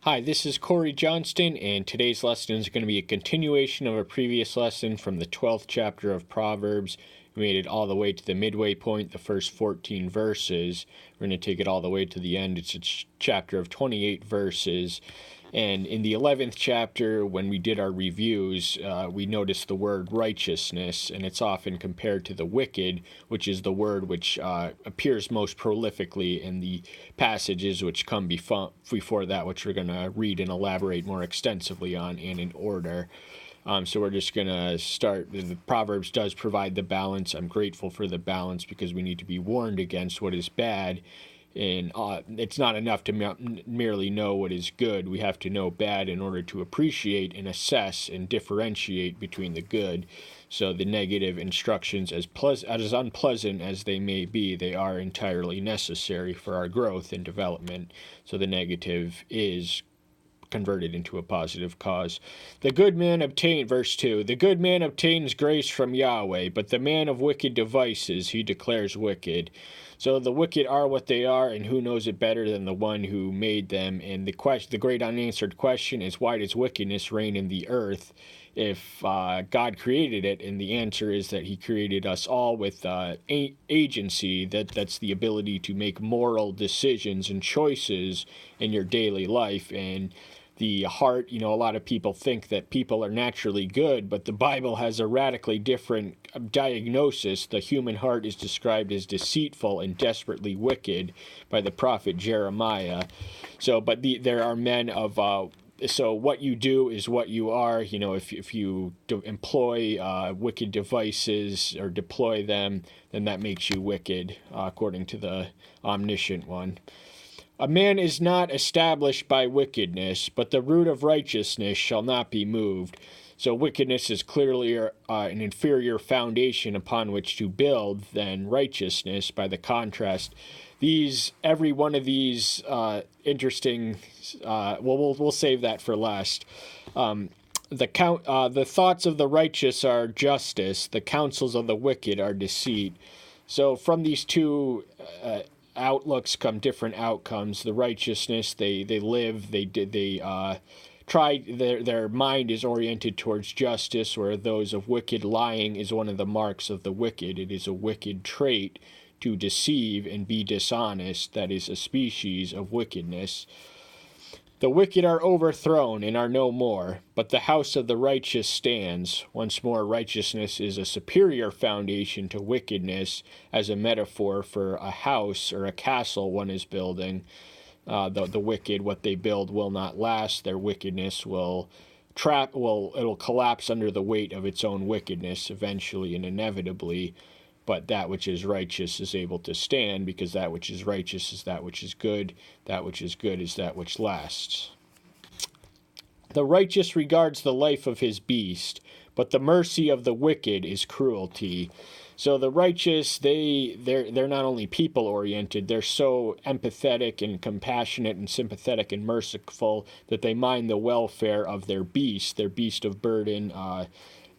Hi, this is Corey Johnston, and today's lesson is going to be a continuation of a previous lesson from the 12th chapter of Proverbs. We made it all the way to the midway point, the first 14 verses. We're going to take it all the way to the end. It's a chapter of 28 verses. And in the 11th chapter, when we did our reviews, we noticed the word righteousness, and it's often compared to the wicked, which is the word which appears most prolifically in the passages which come before that, which we're going to read and elaborate more extensively on and in order. So we're just going to start. The Proverbs does provide the balance. I'm grateful for the balance because we need to be warned against what is bad. And it's not enough to merely know what is good. We have to know bad in order to appreciate and assess and differentiate between the good. So the negative instructions, as unpleasant as they may be, they are entirely necessary for our growth and development. So the negative is converted into a positive cause. Verse 2, the good man obtains grace from Yahweh, but the man of wicked devices he declares wicked. So the wicked are what they are, and who knows it better than the one who made them? And the great unanswered question is, why does wickedness reign in the earth if God created it? And the answer is that he created us all with agency. That's the ability to make moral decisions and choices in your daily life. And the heart, a lot of people think that people are naturally good, but the Bible has a radically different diagnosis. The human heart is described as deceitful and desperately wicked by the prophet Jeremiah. There are men of so what you do is what you are. If you employ wicked devices or deploy them, then that makes you wicked, according to the omniscient one. A man is not established by wickedness, but the root of righteousness shall not be moved. So wickedness is clearly an inferior foundation upon which to build than righteousness. By the contrast, every one of these interesting. We'll save that for last. The thoughts of the righteous are justice. The counsels of the wicked are deceit. So from these two outlooks come different outcomes. The righteousness, they live, their mind is oriented towards justice, where those of wicked, lying is one of the marks of the wicked. It is a wicked trait to deceive and be dishonest. That is a species of wickedness. The wicked are overthrown and are no more, but the house of the righteous stands. Once more, righteousness is a superior foundation to wickedness, as a metaphor for a house or a castle one is building. The wicked, what they build will not last. Their wickedness it'll collapse under the weight of its own wickedness eventually and inevitably. But that which is righteous is able to stand, because that which is righteous is that which is good. That which is good is that which lasts. The righteous regards the life of his beast, but the mercy of the wicked is cruelty. So the righteous, they're not only people-oriented, they're so empathetic and compassionate and sympathetic and merciful that they mind the welfare of their beast of burden,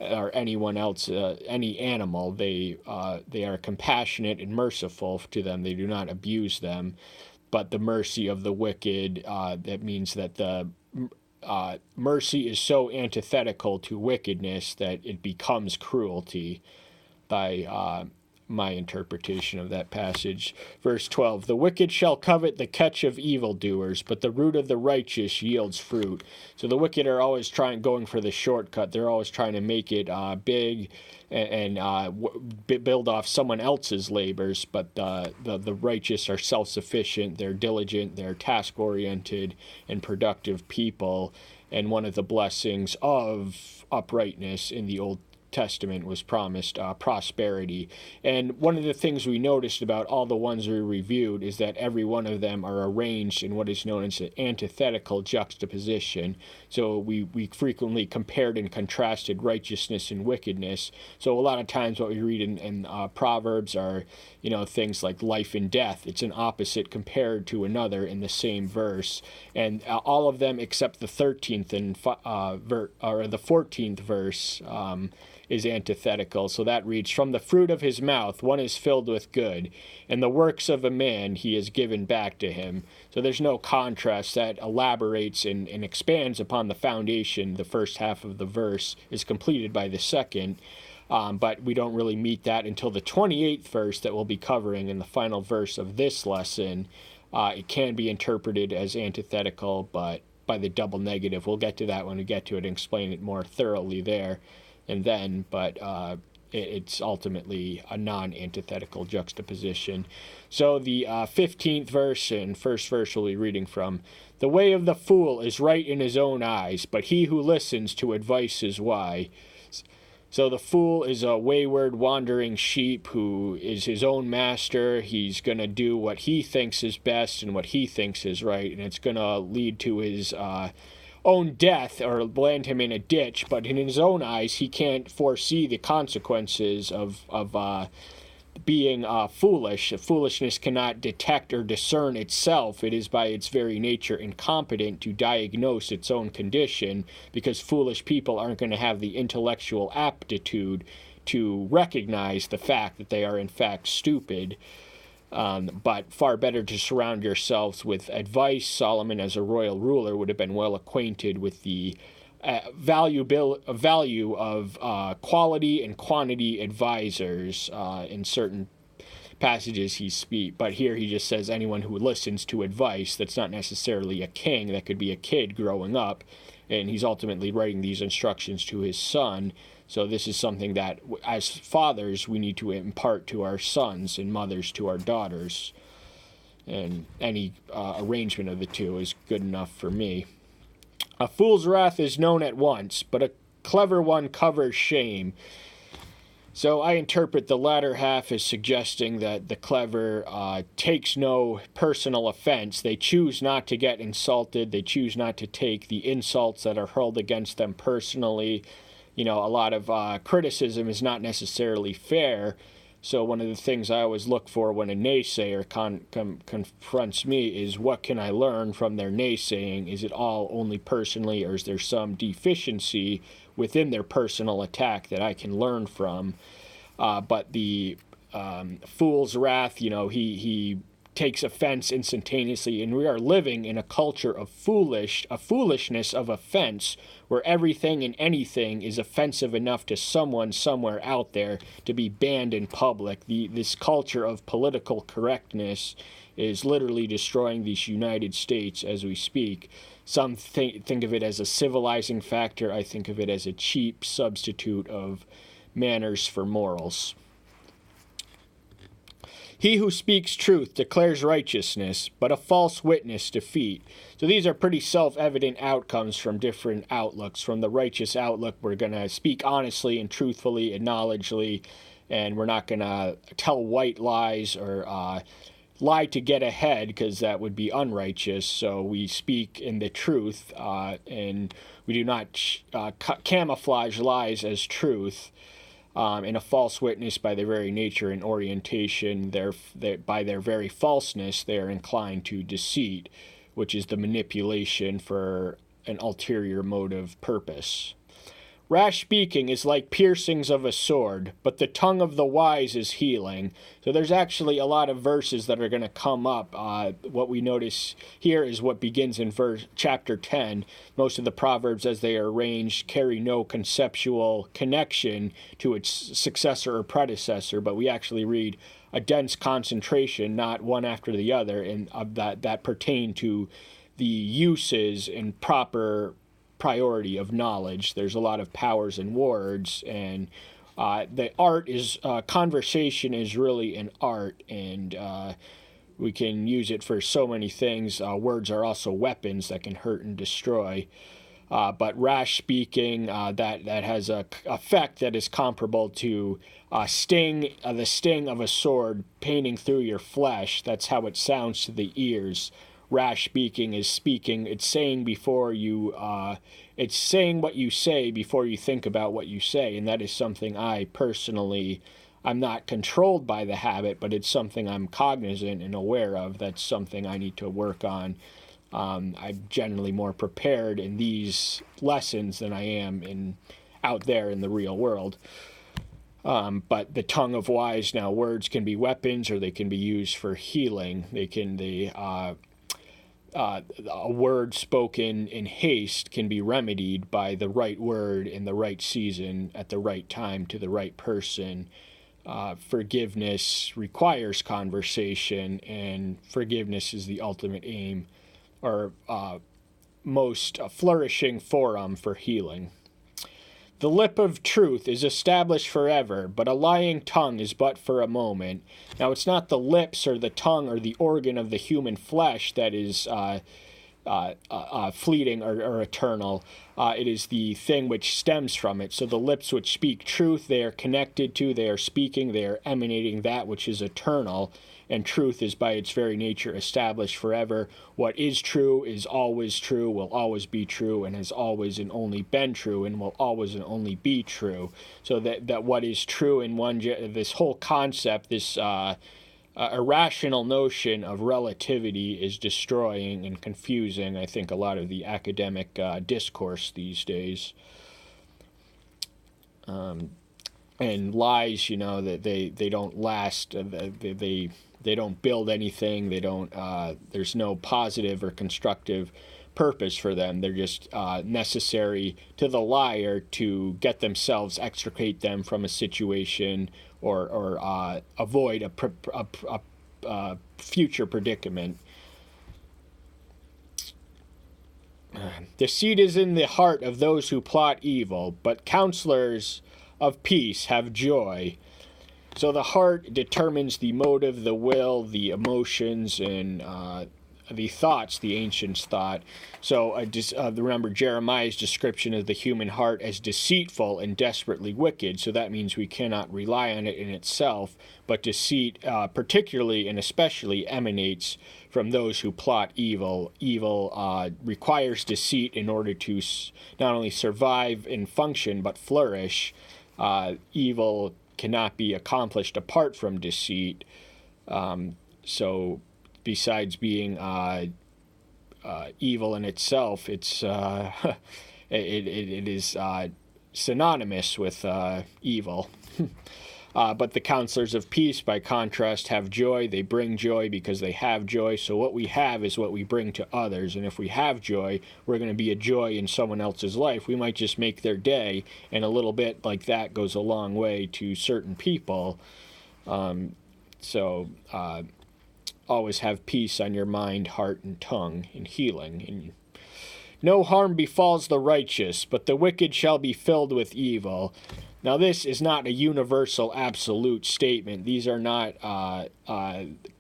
or anyone else, any animal. They are compassionate and merciful to them. They do not abuse them. But the mercy of the wicked, that means that the mercy is so antithetical to wickedness that it becomes cruelty, by my interpretation of that passage. Verse 12, the wicked shall covet the catch of evildoers, but the root of the righteous yields fruit. So the wicked are always going for the shortcut. They're always trying to make it big and build off someone else's labors, but the righteous are self-sufficient, they're diligent, they're task-oriented and productive people. And one of the blessings of uprightness in the Old Testament was promised prosperity. And one of the things we noticed about all the ones we reviewed is that every one of them are arranged in what is known as an antithetical juxtaposition. So we frequently compared and contrasted righteousness and wickedness. So a lot of times what we read in Proverbs are things like life and death. It's an opposite compared to another in the same verse. And all of them except the 13th and the 14th verse is antithetical. So that reads, "From the fruit of his mouth one is filled with good, and the works of a man he has given back to him." So there's no contrast. That elaborates and expands upon the foundation. The first half of the verse is completed by the second. But we don't really meet that until the 28th verse that we'll be covering in the final verse of this lesson. It can be interpreted as antithetical, but by the double negative. We'll get to that when we get to it and explain it more thoroughly there and then, but it's ultimately a non-antithetical juxtaposition. So the 15th verse and first verse we'll be reading from, "The way of the fool is right in his own eyes, but he who listens to advice is wise." So the fool is a wayward, wandering sheep who is his own master. He's going to do what he thinks is best and what he thinks is right, and it's going to lead to his own death or land him in a ditch. But in his own eyes, he can't foresee the consequences of being foolish. Foolishness cannot detect or discern itself. It is by its very nature incompetent to diagnose its own condition, because foolish people aren't going to have the intellectual aptitude to recognize the fact that they are in fact stupid. But far better to surround yourselves with advice. Solomon, as a royal ruler, would have been well acquainted with the value of quality and quantity advisors in certain passages he speaks. But here he just says anyone who listens to advice. That's not necessarily a king. That could be a kid growing up. And he's ultimately writing these instructions to his son. So this is something that, as fathers, we need to impart to our sons, and mothers to our daughters. And any arrangement of the two is good enough for me. "A fool's wrath is known at once, but a clever one covers shame." So I interpret the latter half as suggesting that the clever takes no personal offense. They choose not to get insulted. They choose not to take the insults that are hurled against them personally. You know, a lot of criticism is not necessarily fair. So one of the things I always look for when a naysayer confronts me is, what can I learn from their naysaying? Is it all only personally, or is there some deficiency within their personal attack that I can learn from? But the fool's wrath, you know, he takes offense instantaneously, and we are living in a culture of foolishness of offense, where everything and anything is offensive enough to someone somewhere out there to be banned in public. This culture of political correctness is literally destroying these United States as we speak. Some think of it as a civilizing factor. I think of it as a cheap substitute of manners for morals. "He who speaks truth declares righteousness, but a false witness defeat." So these are pretty self-evident outcomes from different outlooks. From the righteous outlook, we're going to speak honestly and truthfully and knowledgeably, and we're not going to tell white lies or lie to get ahead, because that would be unrighteous. So we speak in the truth, and we do not camouflage lies as truth. And a false witness, by their very nature and orientation, by their very falseness, they are inclined to deceit, which is the manipulation for an ulterior motive purpose. "Rash speaking is like piercings of a sword, but the tongue of the wise is healing." So there's actually a lot of verses that are going to come up. What we notice here is what begins in chapter 10. Most of the Proverbs, as they are arranged, carry no conceptual connection to its successor or predecessor, but we actually read a dense concentration, not one after the other, and that pertain to the uses and proper priority of knowledge. There's a lot of powers and words, and the art is conversation is really an art, and we can use it for so many things. Words are also weapons that can hurt and destroy. But rash speaking, that has a effect that is comparable to the sting of a sword painting through your flesh. That's how it sounds to the ears. Rash speaking is speaking. It's saying before you. It's saying what you say before you think about what you say, and that is something I personally. I'm not controlled by the habit, but it's something I'm cognizant and aware of. That's something I need to work on. I'm generally more prepared in these lessons than I am in out there in the real world. But the tongue of wise, now words can be weapons or they can be used for healing. A word spoken in haste can be remedied by the right word in the right season at the right time to the right person. Forgiveness requires conversation, and forgiveness is the ultimate aim or most flourishing forum for healing. The lip of truth is established forever, but a lying tongue is but for a moment. Now, it's not the lips or the tongue or the organ of the human flesh that is fleeting or eternal. It is the thing which stems from it. So the lips which speak truth, they are connected to, they are speaking, they are emanating that which is eternal. And truth is by its very nature established forever. What is true is always true, will always be true, and has always and only been true, and will always and only be true. So that what is true in this whole concept, this irrational notion of relativity is destroying and confusing, I think, a lot of the academic discourse these days. And lies, that they don't last. They don't build anything. They don't. There's no positive or constructive purpose for them. They're just necessary to the liar to extricate them from a situation or avoid a future predicament. Deceit is in the heart of those who plot evil, but counselors of peace have joy. So the heart determines the motive, the will, the emotions, and the thoughts, the ancients thought. So remember Jeremiah's description of the human heart as deceitful and desperately wicked. So that means we cannot rely on it in itself, but deceit particularly and especially emanates from those who plot evil. Evil requires deceit in order to not only survive and function, but flourish. Evil cannot be accomplished apart from deceit. So besides being evil in itself, it's it is synonymous with evil. But the counselors of peace, by contrast, have joy. They bring joy because they have joy. So what we have is what we bring to others. And if we have joy, we're going to be a joy in someone else's life. We might just make their day, and a little bit like that goes a long way to certain people. Always have peace on your mind, heart, and tongue in healing. And no harm befalls the righteous, but the wicked shall be filled with evil. Now, this is not a universal absolute statement. These are not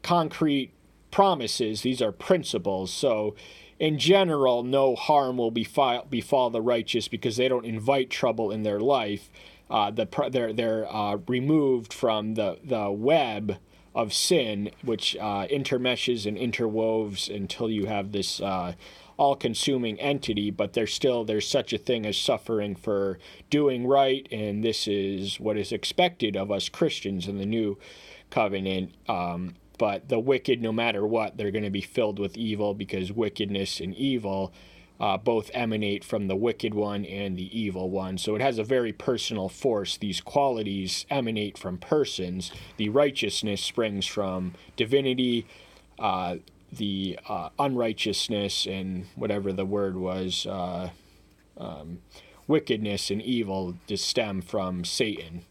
concrete promises. These are principles. So, in general, no harm will befall the righteous because they don't invite trouble in their life. They're removed from the web of sin, which intermeshes and interwoves until you have this all-consuming entity, but there's such a thing as suffering for doing right, and this is what is expected of us Christians in the new covenant. But the wicked, no matter what, they're going to be filled with evil, because wickedness and evil both emanate from the wicked one and the evil one. So it has a very personal force. These qualities emanate from persons. The righteousness springs from divinity. The unrighteousness and whatever the word was, wickedness and evil, just stem from Satan.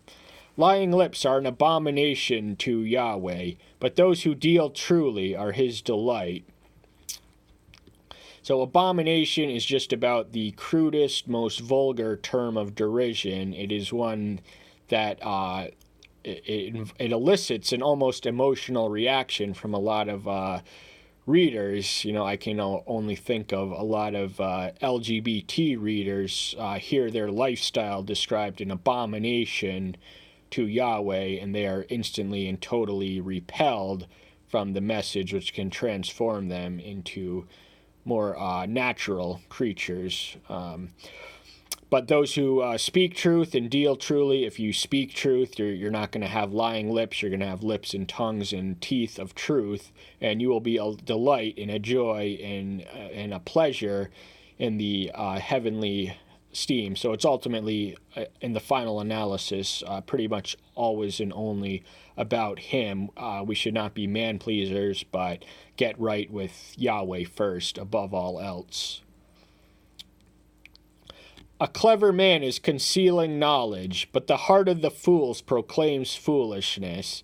Lying lips are an abomination to Yahweh, but those who deal truly are his delight. So abomination is just about the crudest, most vulgar term of derision. It is one that it elicits an almost emotional reaction from a lot of readers. I can only think of a lot of LGBT readers hear their lifestyle described an abomination to Yahweh, and they are instantly and totally repelled from the message, which can transform them into more natural creatures. But those who speak truth and deal truly, if you speak truth, you're not going to have lying lips. You're going to have lips and tongues and teeth of truth, and you will be a delight and a joy and a pleasure in the heavenly esteem. So it's ultimately, in the final analysis, pretty much always and only about him. We should not be man pleasers, but get right with Yahweh first above all else. A clever man is concealing knowledge, but the heart of the fools proclaims foolishness.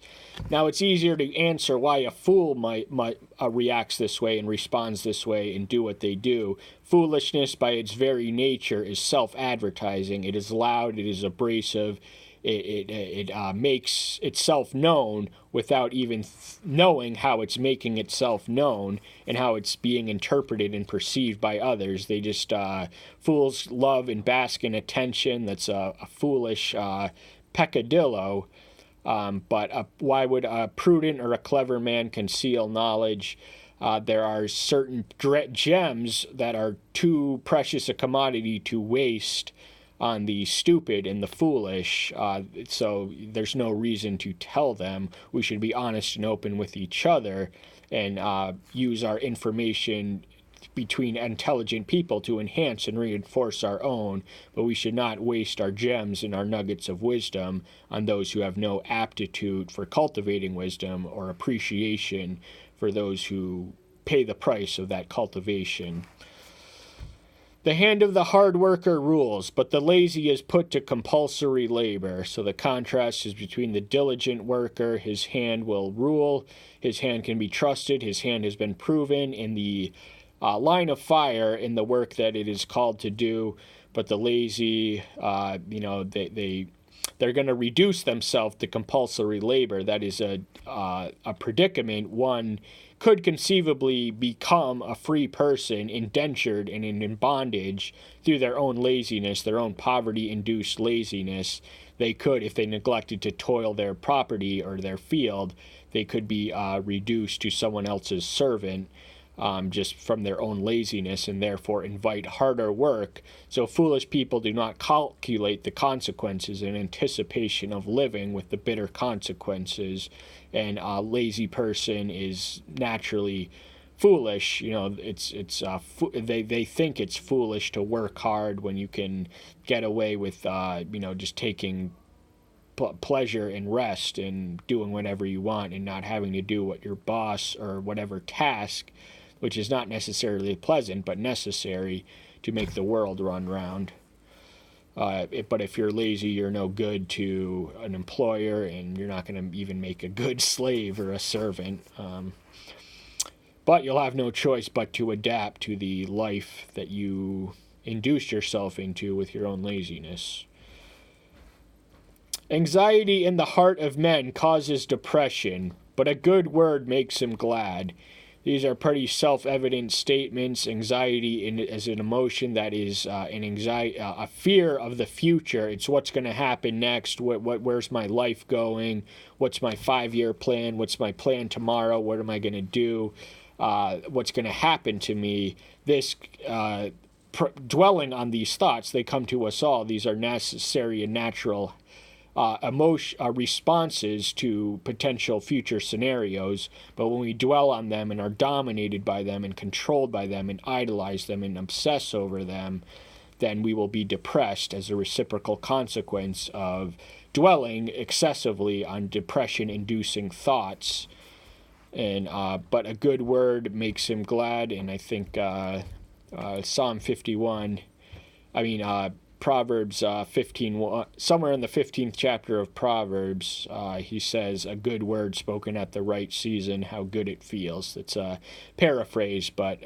Now, it's easier to answer why a fool might reacts this way and responds this way and do what they do. Foolishness, by its very nature, is self-advertising. It is loud. It is abrasive. It makes itself known without even knowing how it's making itself known and how it's being interpreted and perceived by others. They just, fools love and bask in attention. That's a foolish peccadillo. But why would a prudent or a clever man conceal knowledge? There are certain gems that are too precious a commodity to waste on the stupid and the foolish, so there's no reason to tell them. We should be honest and open with each other and use our information between intelligent people to enhance and reinforce our own, but we should not waste our gems and our nuggets of wisdom on those who have no aptitude for cultivating wisdom or appreciation for those who pay the price of that cultivation. The hand of the hard worker rules, but the lazy is put to compulsory labor. So the contrast is between the diligent worker. His hand will rule. His hand can be trusted. His hand has been proven in the line of fire in the work that it is called to do. But the lazy, they're going to reduce themselves to compulsory labor. That is a predicament. One could conceivably become a free person, indentured and in bondage through their own laziness, their own poverty-induced laziness. They could, if they neglected to toil their property or their field, they could be reduced to someone else's servant just from their own laziness, and therefore invite harder work. So foolish people do not calculate the consequences in anticipation of living with the bitter consequences. And a lazy person is naturally foolish. They think it's foolish to work hard when you can get away with just taking pleasure and rest and doing whatever you want and not having to do what your boss or whatever task, which is not necessarily pleasant but necessary to make the world run round. But if you're lazy, you're no good to an employer, and you're not going to even make a good slave or a servant. But you'll have no choice but to adapt to the life that you induced yourself into with your own laziness. Anxiety in the heart of men causes depression, but a good word makes him glad. These are pretty self-evident statements. Anxiety is an emotion that is a fear of the future. It's what's going to happen next. Where's my life going? What's my 5-year plan? What's my plan tomorrow? What am I going to do? What's going to happen to me? This dwelling on these thoughts, they come to us all. These are necessary and natural responses to potential future scenarios, but when we dwell on them and are dominated by them and controlled by them and idolize them and obsess over them, then we will be depressed as a reciprocal consequence of dwelling excessively on depression-inducing thoughts. And but a good word makes him glad, and I think Psalm 51, Proverbs 15, somewhere in the 15th chapter of Proverbs, he says, a good word spoken at the right season, how good it feels. It's a paraphrase, but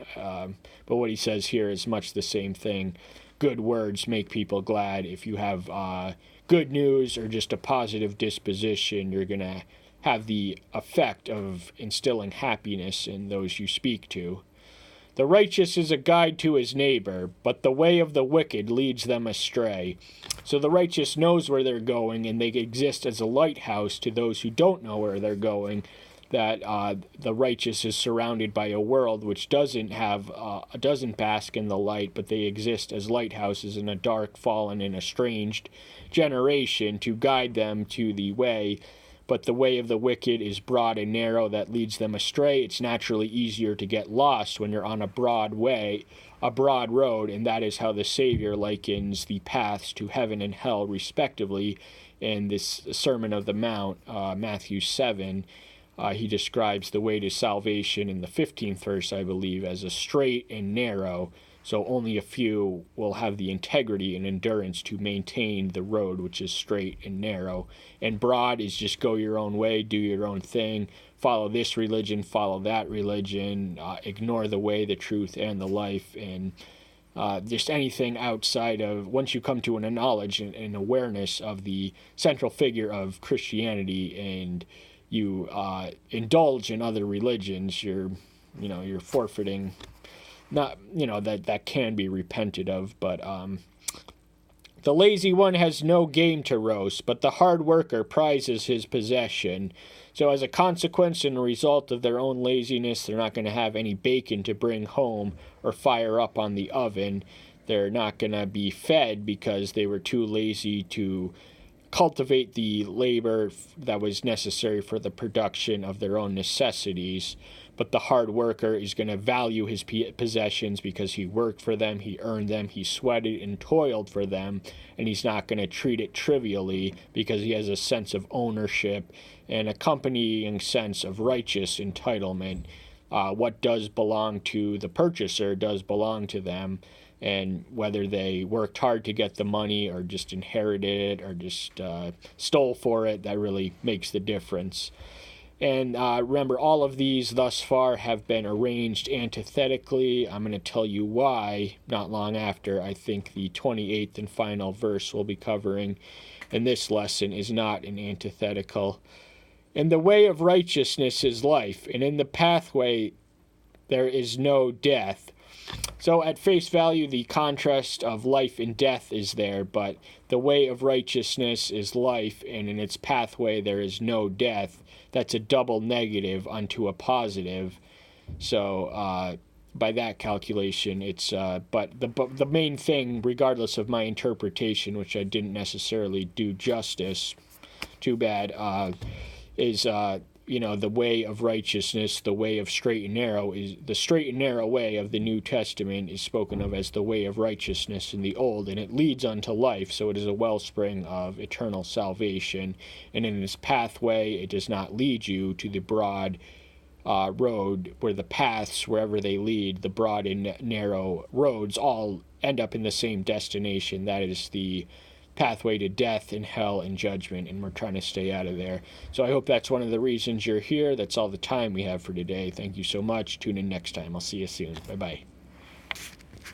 what he says here is much the same thing. Good words make people glad. If you have good news or just a positive disposition, you're going to have the effect of instilling happiness in those you speak to. The righteous is a guide to his neighbor, but the way of the wicked leads them astray. So the righteous knows where they're going, and they exist as a lighthouse to those who don't know where they're going. That the righteous is surrounded by a world which doesn't bask in the light, but they exist as lighthouses in a dark, fallen, and estranged generation to guide them to the way. but the way of the wicked is broad and narrow that leads them astray. It's naturally easier to get lost when you're on a broad road, and that is how the Savior likens the paths to heaven and hell, respectively. In this Sermon of the Mount, Matthew 7, he describes the way to salvation in the 15th verse, I believe, as a straight and narrow. So only a few will have the integrity and endurance to maintain the road, which is straight and narrow. And broad is just go your own way, do your own thing, follow this religion, follow that religion, ignore the way, the truth, and the life, and just anything outside of, once you come to a knowledge and awareness of the central figure of Christianity and you indulge in other religions, you're forfeiting. Not, that can be repented of, but the lazy one has no game to roast, but the hard worker prizes his possession. So as a consequence and a result of their own laziness, they're not going to have any bacon to bring home or fire up on the oven. They're not going to be fed because they were too lazy to cultivate the labor that was necessary for the production of their own necessities. But the hard worker is going to value his possessions because he worked for them, he earned them, he sweated and toiled for them, and he's not going to treat it trivially because he has a sense of ownership and accompanying sense of righteous entitlement. What does belong to the purchaser does belong to them, and whether they worked hard to get the money or just inherited it or just stole for it, that really makes the difference. And remember, all of these thus far have been arranged antithetically. I'm going to tell you why not long after. I think the 28th and final verse we'll be covering in this lesson is not an antithetical. And the way of righteousness is life, and in the pathway there is no death. So at face value, the contrast of life and death is there, but the way of righteousness is life, and in its pathway there is no death. That's a double negative unto a positive. So by that calculation, it's but the main thing, regardless of my interpretation, which I didn't necessarily do justice, too bad, is the way of righteousness, the way of straight and narrow, is the straight and narrow way of the New Testament is spoken of as the way of righteousness in the Old, and it leads unto life, so it is a wellspring of eternal salvation. And in this pathway, it does not lead you to the broad road where the paths, wherever they lead, the broad and narrow roads all end up in the same destination. That is the pathway to death and hell and judgment, and we're trying to stay out of there. So I hope that's one of the reasons you're here. That's all the time we have for today. Thank you so much. Tune in next time. I'll see you soon. Bye-bye.